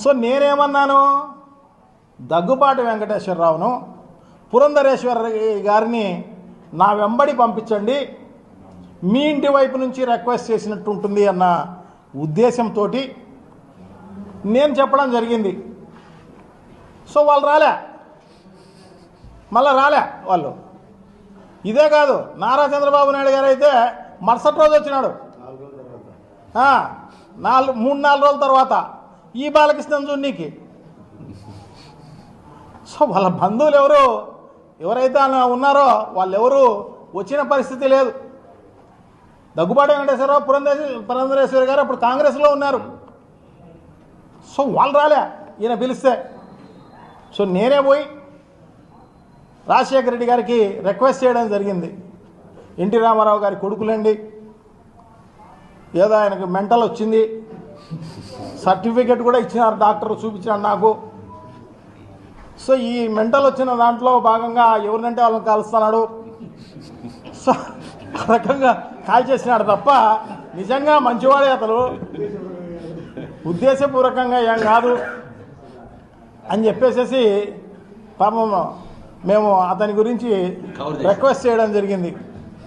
So నేనేమన్నాను, దగ్గుబాటి వెంకటేశ్వరరావును పురంధరేశ్వర గారిని నా వెంబడి పంపించండి, మీ ఇంటి వైపు నుంచి రిక్వెస్ట్ చేసినట్టు ఉంటుంది అన్న ఉద్దేశంతో నేను చెప్పడం జరిగింది. సో వాళ్ళు రాలే, మళ్ళా రాలే వాళ్ళు. ఇదే కాదు, నారా చంద్రబాబు నాయుడు గారు అయితే మరుసటి రోజు వచ్చినాడు, 3-4 రోజుల తర్వాత ఈ బాలకృష్ణన్ చూడనీకి. సో వాళ్ళ బంధువులు ఎవరైతే ఉన్నారో వాళ్ళెవరూ వచ్చిన పరిస్థితి లేదు. దగ్గుబాటి వెంకటేశ్వరరావు, పురంధరేశ్వరి గారు అప్పుడు కాంగ్రెస్లో ఉన్నారు. సో వాళ్ళు రాలే ఈయన పిలిస్తే. సో నేనే పోయి రాజశేఖర రెడ్డి గారికి రిక్వెస్ట్ చేయడం జరిగింది. ఎన్టీ రామారావు గారి కొడుకులండి, ఏదో ఆయనకు మెంటల్ వచ్చింది, సర్టిఫికెట్ కూడా ఇచ్చినారు, డాక్టర్ చూపించినాడు నాకు. సో ఈ మెంటల్ వచ్చిన దాంట్లో భాగంగా ఎవరినంటే వాళ్ళని కాలుస్తున్నాడు. సో ఆ రకంగా కాల్ చేసినాడు తప్ప నిజంగా మంచివాడే అతను, ఉద్దేశపూర్వకంగా ఏం కాదు అని చెప్పేసి పాపం మేము అతని గురించి రిక్వెస్ట్ చేయడం జరిగింది.